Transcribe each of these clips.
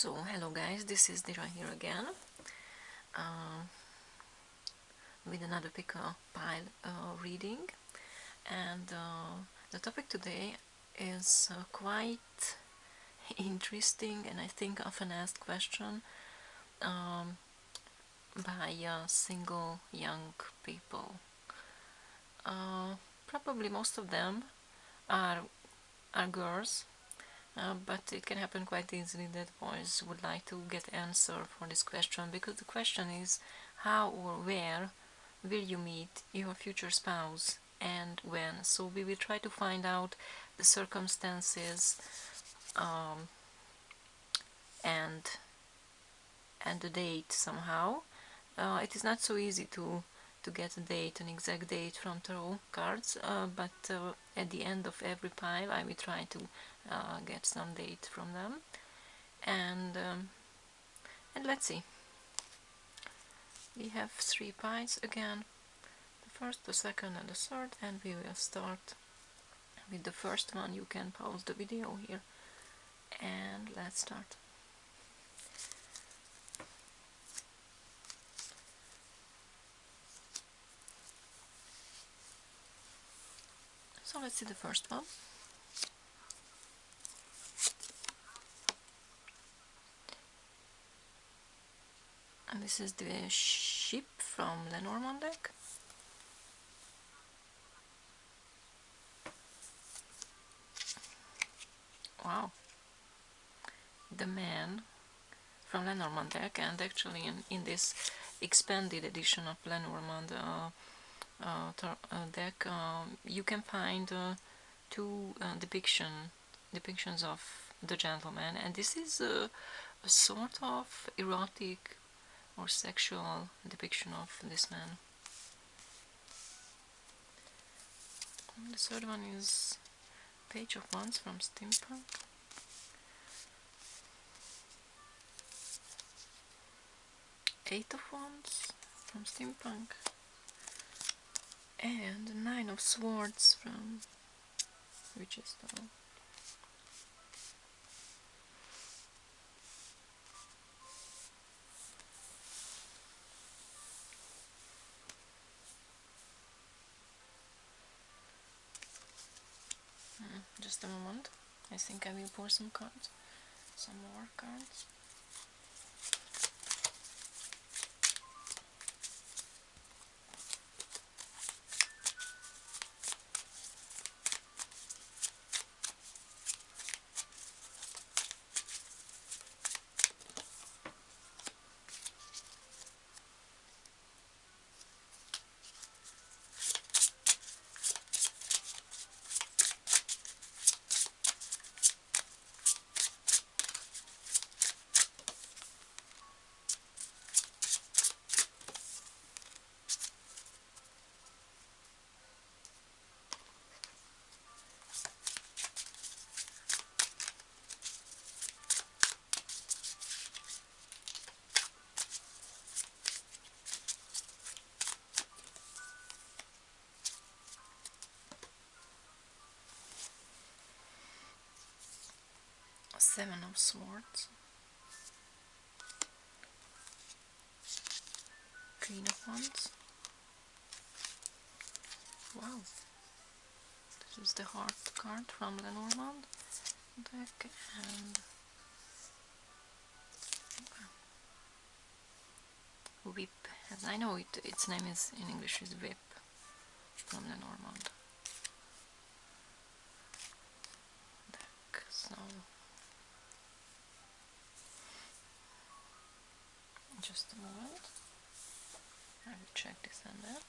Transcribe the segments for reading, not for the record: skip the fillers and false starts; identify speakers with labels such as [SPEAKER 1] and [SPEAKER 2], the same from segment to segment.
[SPEAKER 1] So, hello guys, this is Dira here again with another picker pile reading, and the topic today is quite interesting and I think often asked question by single young people. Probably most of them are girls, but it can happen quite easily that boys would like to get answer for this question, because the question is how or where will you meet your future spouse and when. So we will try to find out the circumstances and the date somehow. It is not so easy to get a date, an exact date from tarot cards, but at the end of every pile I will try to get some date from them, and let's see. We have 3 piles again, the first, the second and the third, and we will start with the first one. You can pause the video here and let's start. So let's see the first one. And this is the ship from Lenormand deck. Wow. The man from Lenormand deck, and actually in this expanded edition of Lenormand deck you can find two depictions of the gentleman, and this is a sort of erotic or sexual depiction of this man. And the third one is Page of Wands from Steampunk. Eight of Wands from Steampunk. And Nine of Swords from Witch's Tale. Just a moment. I think I will pour some cards. Some more cards. Seven of Swords, Queen of Wands. Wow, this is the Heart card from Lenormand deck, and Whip, as I know it, its name is in English is Whip from Lenormand deck. So just a moment, I will check this and that.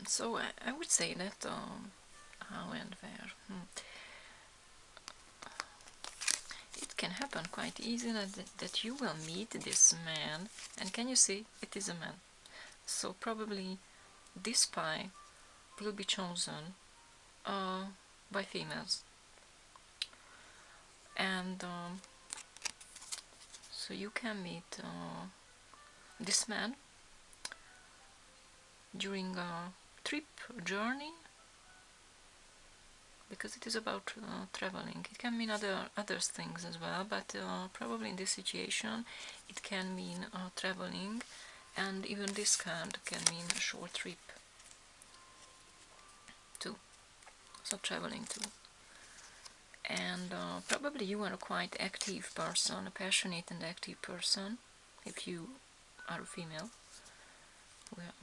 [SPEAKER 1] So I would say that how and where. happen quite easily that you will meet this man, and can you see, it is a man. So probably this spy will be chosen by females, and so you can meet this man during a trip, journey, because it is about traveling. It can mean other things as well, but probably in this situation it can mean traveling, and even this card can mean a short trip too, so traveling too. And probably you are a quite active person, a passionate and active person, if you are a female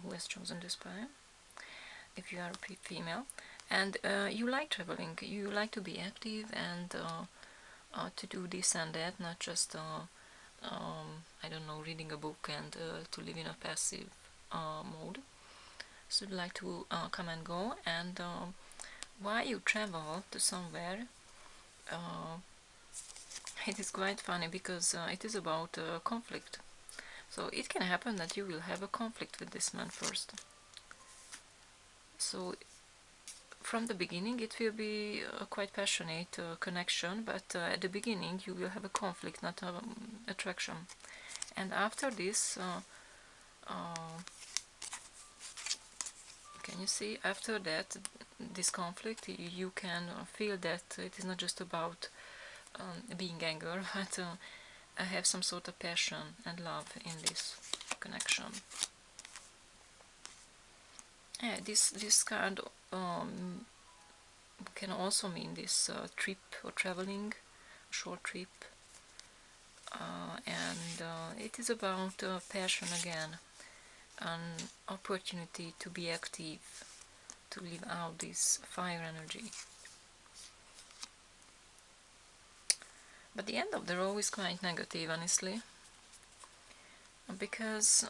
[SPEAKER 1] who has chosen this spy. If you are a female, and you like traveling, you like to be active and to do this and that, not just I don't know, reading a book and to live in a passive mode. So you like to come and go, and while you travel to somewhere, it is quite funny because it is about conflict. So it can happen that you will have a conflict with this man first. So from the beginning it will be a quite passionate connection, but at the beginning you will have a conflict, not attraction. And after this, can you see, after that, this conflict, you can feel that it is not just about being anger, but have some sort of passion and love in this connection. Yeah, this card can also mean this trip or traveling, short trip, and it is about passion again, an opportunity to be active, to live out this fire energy. But the end of the row is quite negative, honestly, because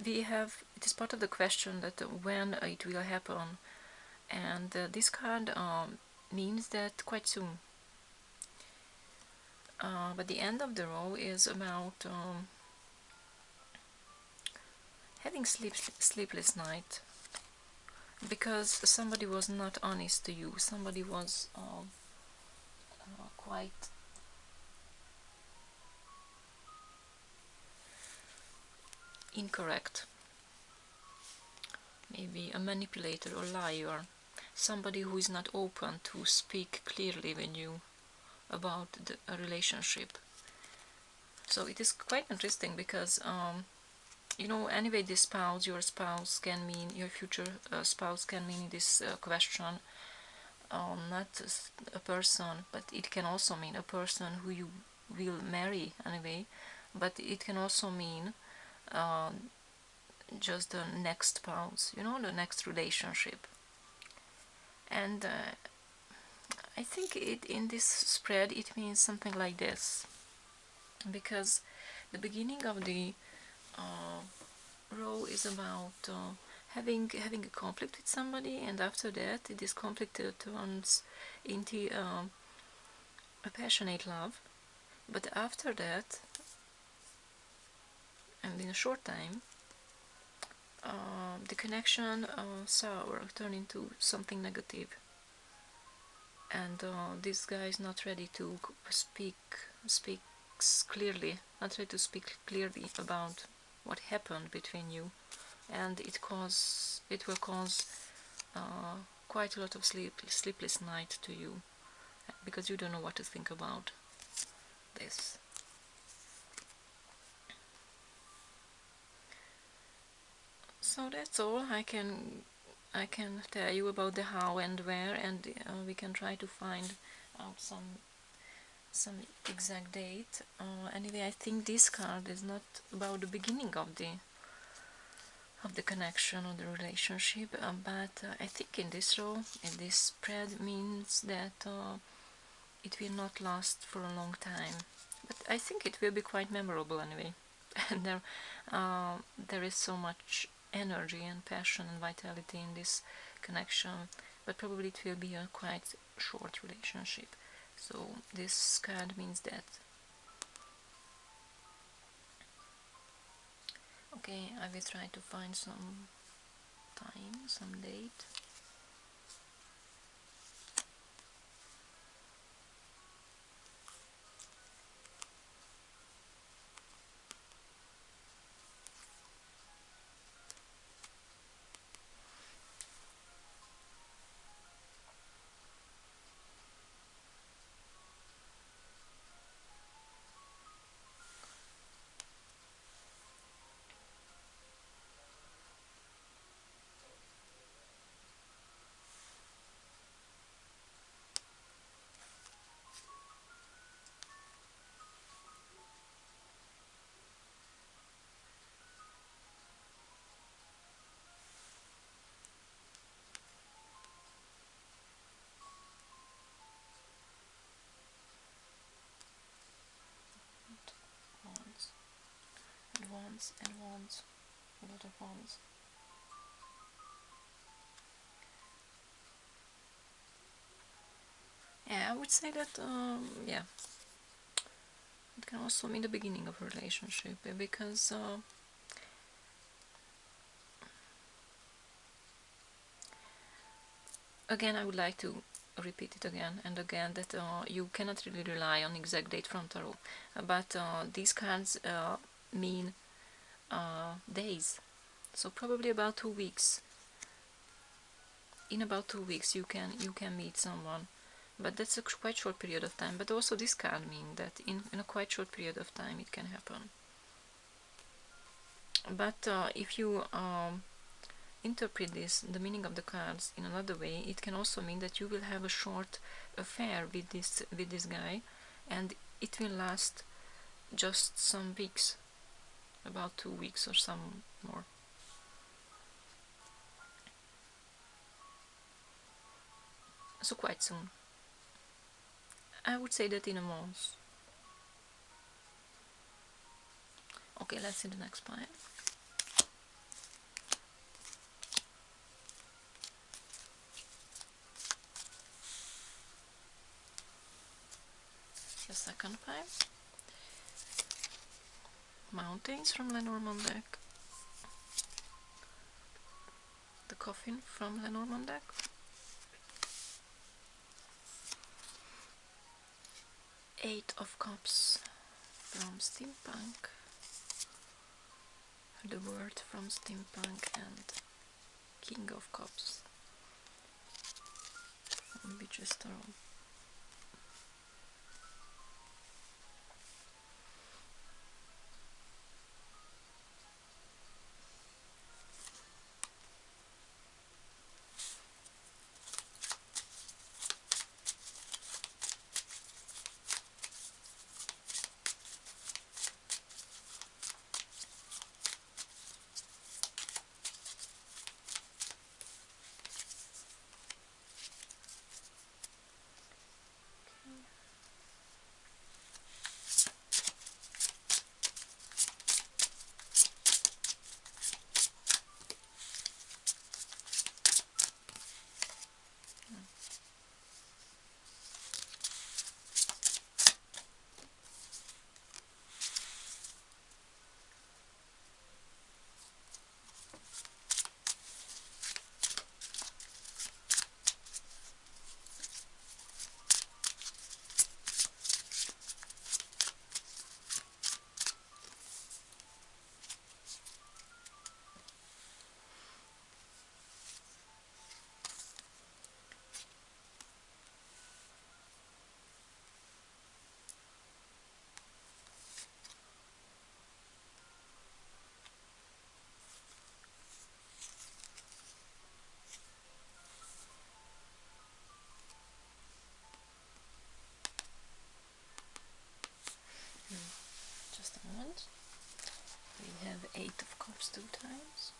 [SPEAKER 1] it is part of the question that when it will happen, and this card means that quite soon. But the end of the row is about having sleepless night, because somebody was not honest to you, somebody was quite incorrect, maybe a manipulator or liar, somebody who is not open to speak clearly with you about a relationship. So it is quite interesting because you know, anyway, this spouse, your spouse can mean, your future spouse can mean this question, not a person, but it can also mean a person who you will marry anyway, but it can also mean just the next spouse, you know, the next relationship. And I think in this spread it means something like this, because the beginning of the row is about having a conflict with somebody, and after that this conflict turns into a passionate love. But after that, and in a short time, the connection sour, turn into something negative, and this guy is not ready to speaks clearly, not ready to speak clearly about what happened between you, and it will cause quite a lot of sleepless night to you, because you don't know what to think about this. So that's all I can tell you about the how and where, and we can try to find out some exact date. Anyway, I think this card is not about the beginning of the connection or the relationship, but I think in this row, in this spread, means that it will not last for a long time, but I think it will be quite memorable anyway. And there is so much energy and passion and vitality in this connection, but probably it will be a quite short relationship. So this card means that. Okay, I will try to find some time, some date. Wands, and wands, and wands, a lot of wands. Yeah, I would say that, yeah, it can also mean the beginning of a relationship, because again, I would like to repeat it again and again that you cannot really rely on exact date from tarot, but these cards mean days, so probably about 2 weeks. In about 2 weeks you can meet someone, but that's a quite short period of time. But also this card means that in a quite short period of time it can happen. But if you interpret the meaning of the cards in another way, it can also mean that you will have a short affair with this guy, and it will last just some weeks, about 2 weeks or some more. So quite soon. I would say that in a month. Okay, let's see the next pile. The second pile. Mountains from Lenormand deck. The coffin from Lenormand deck. Eight of Cups from Steampunk. The Word from Steampunk, and King of Cups from Witch's Tarot. Just a moment. We have Eight of Cups 2 times.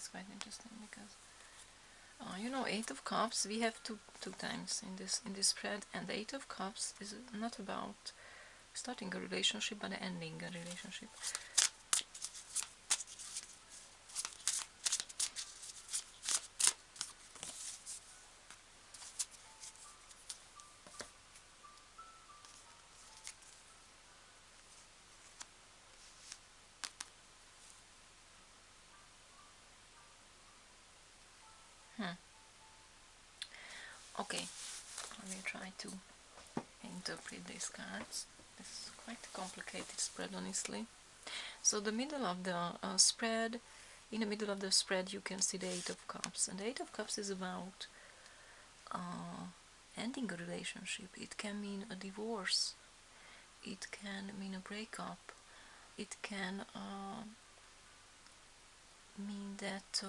[SPEAKER 1] is quite interesting because you know, Eight of Cups we have two times in this spread, and the Eight of Cups is not about starting a relationship but ending a relationship. Okay, I will try to interpret these cards. This is quite a complicated spread, honestly. So the middle of the spread, in the middle of the spread you can see the Eight of Cups, and the Eight of Cups is about ending a relationship. It can mean a divorce, it can mean a breakup, it can mean that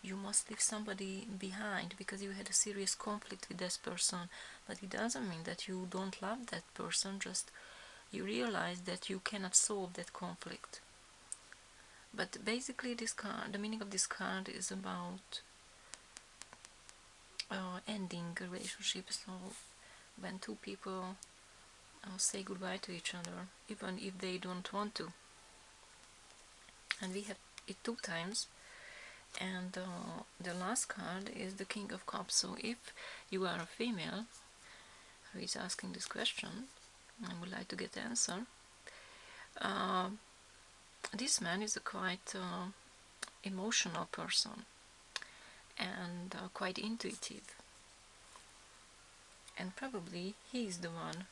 [SPEAKER 1] you must leave somebody behind because you had a serious conflict with this person, but it doesn't mean that you don't love that person, just you realize that you cannot solve that conflict. But basically this card, the meaning of this card is about ending a relationship. So when two people say goodbye to each other, even if they don't want to, and we have it two times. And the last card is the King of Cups. So if you are a female who is asking this question and would like to get the answer, this man is a quite emotional person and quite intuitive, and probably he is the one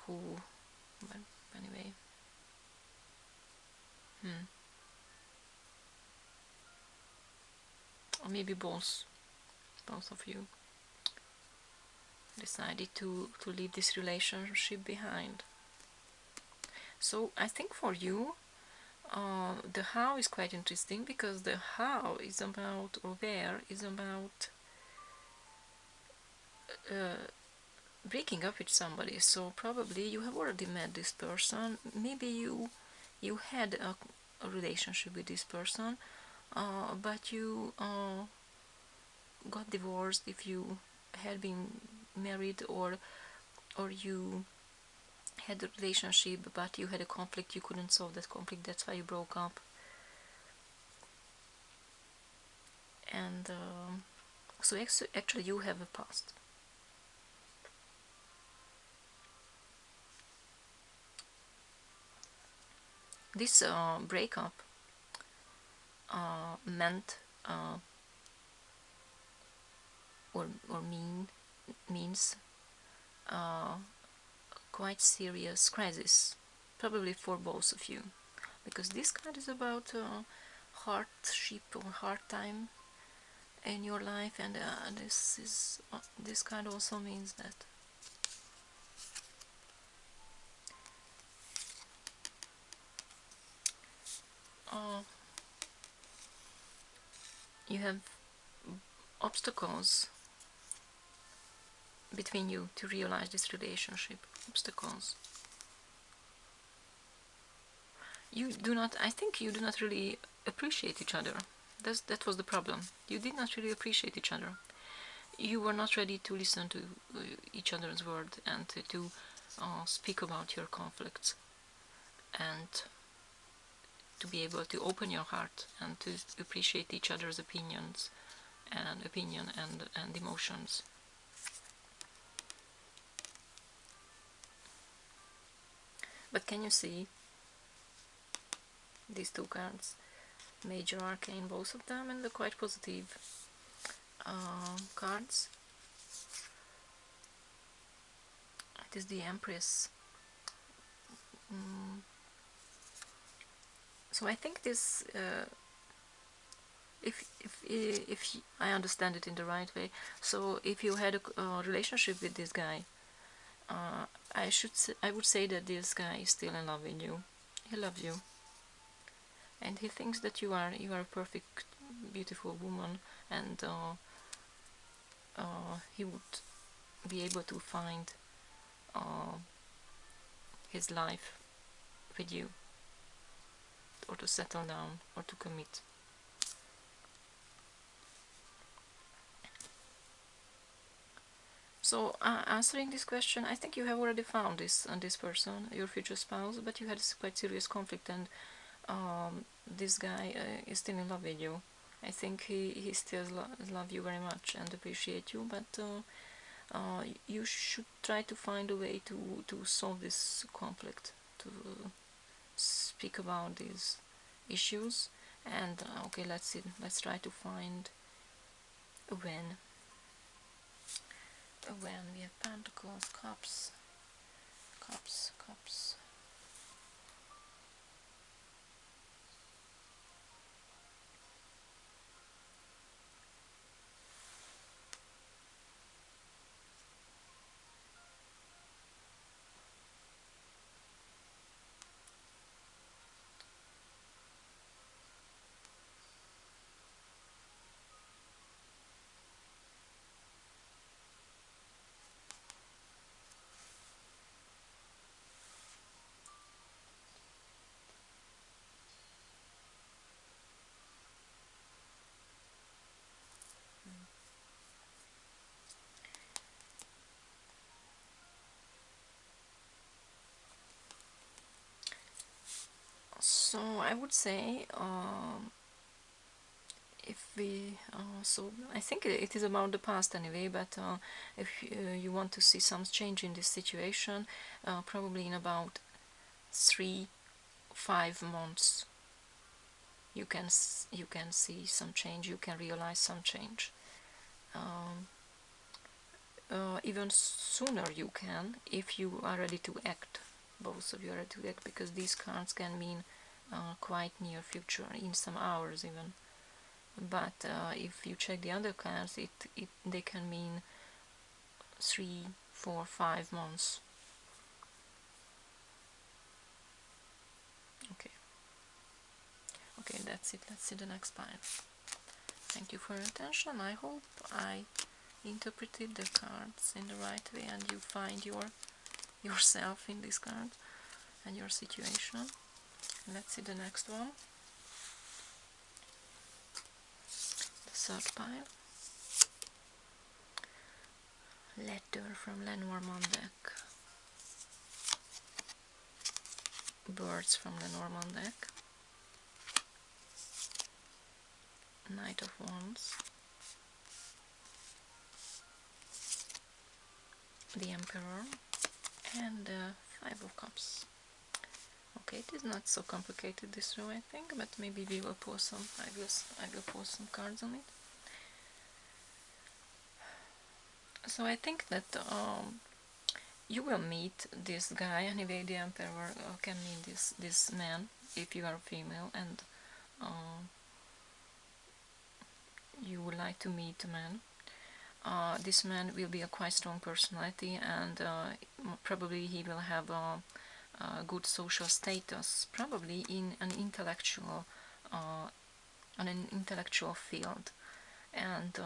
[SPEAKER 1] who, well, anyway, or maybe both of you decided to leave this relationship behind. So I think for you the how is quite interesting, because the how is about, or where is about breaking up with somebody. So probably you have already met this person, maybe you had a relationship with this person, but you got divorced if you had been married, or you had a relationship but you had a conflict, you couldn't solve that conflict, that's why you broke up. And so actually you have a past. This breakup meant or means quite serious crisis, probably for both of you, because this card is about hardship or hard time in your life, and this card also means that you have obstacles between you to realize this relationship. Obstacles. You do not, I think you do not really appreciate each other. That was the problem. You did not really appreciate each other. You were not ready to listen to each other's word, and to speak about your conflicts, and to be able to open your heart and to appreciate each other's opinions and emotions. But can you see these two cards? Major Arcane, both of them, and the quite positive cards. It is the Empress. So I think this, if I understand it in the right way, so if you had a relationship with this guy, I would say that this guy is still in love with you. He loves you, and he thinks that you are a perfect, beautiful woman, and he would be able to find his life with you, or to settle down, or to commit. So, answering this question, I think you have already found this person, your future spouse, but you had a quite serious conflict, and this guy is still in love with you. I think he still love you very much and appreciate you, but you should try to find a way to solve this conflict, to speak about these issues. And okay, let's see, let's try to find when. When we have pentacles, cups, cups, cups. So I would say, if we so I think it is about the past anyway, but if you want to see some change in this situation, probably in about 3-5 months you can see some change, you can realize some change. Even sooner you can, if you are ready to act. Both of you are ready to act, because these cards can mean quite near future, in some hours even. But if you check the other cards, they can mean 3-4-5 months. Okay, that's it. Let's see the next pile. Thank you for your attention. I hope I interpreted the cards in the right way and you find yourself in these cards and your situation. Let's see the next one. The third pile. Letter from Lenormand deck. Birds from Lenormand deck. Knight of Wands. The Emperor. And the Five of Cups. Okay, it is not so complicated this row, I think, but maybe we will pour some. I will pour some cards on it. So I think that you will meet this guy anyway. The Emperor can mean this man if you are a female and you would like to meet a man. This man will be a quite strong personality, and probably he will have a good social status, probably in an intellectual field, and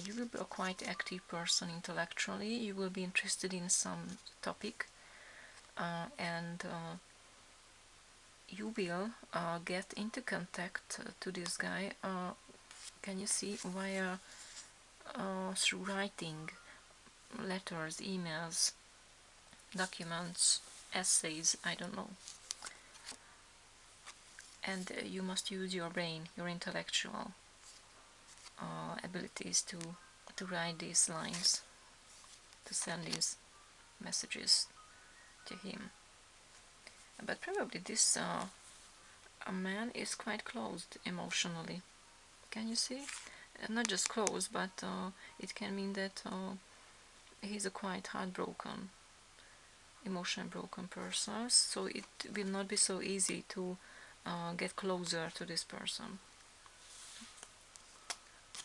[SPEAKER 1] you will be a quite active person intellectually. You will be interested in some topic, and you will get into contact to this guy. Can you see, via through writing, letters, emails, documents, essays, I don't know. And you must use your brain, your intellectual abilities to write these lines, to send these messages to him. But probably this a man is quite closed emotionally. Can you see? Not just closed, but it can mean that he's a quite heartbroken, emotionally broken person, so it will not be so easy to get closer to this person.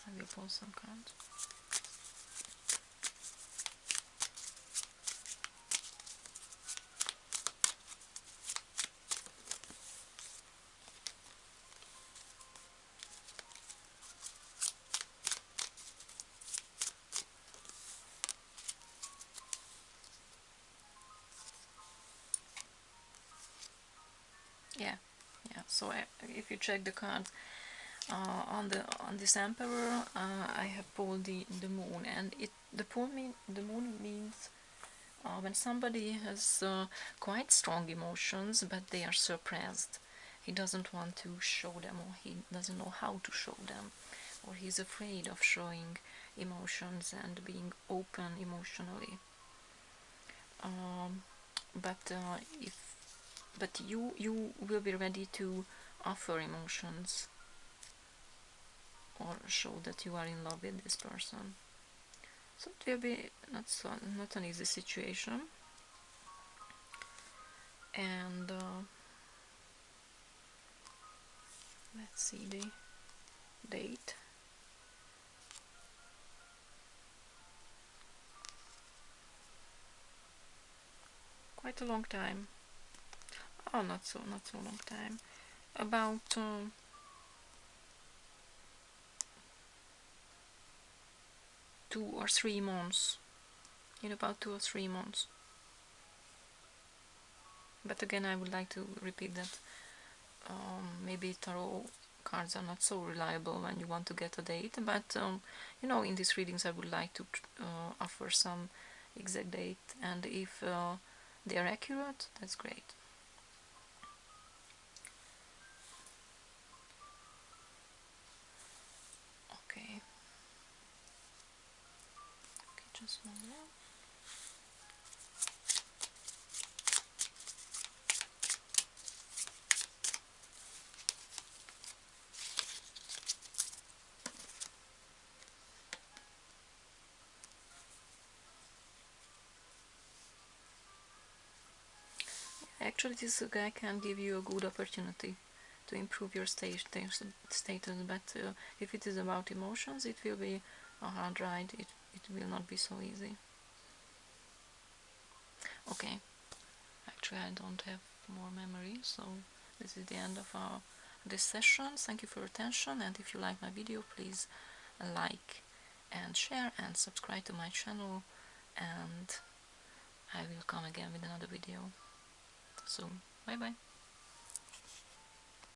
[SPEAKER 1] I will pull some cards. Yeah. So if you check the cards on this Emperor, I have pulled the Moon, and The moon means when somebody has quite strong emotions, but they are suppressed. He doesn't want to show them, or he doesn't know how to show them, or he's afraid of showing emotions and being open emotionally. But if but you will be ready to offer emotions or show that you are in love with this person. So it will be not an easy situation. And let's see the date. Quite a long time. Oh, not so long time. About 2 or 3 months. In about 2 or 3 months. But again, I would like to repeat that maybe tarot cards are not so reliable when you want to get a date, but you know, in these readings I would like to offer some exact date, and if they are accurate, that's great. Okay, just one more. Actually, this guy can give you a good opportunity to improve your status, but if it is about emotions, it will be a hard ride. It will not be so easy. Okay, actually I don't have more memory, so this is the end of this session. Thank you for your attention, and if you like my video, please like and share and subscribe to my channel, and I will come again with another video soon. Bye bye.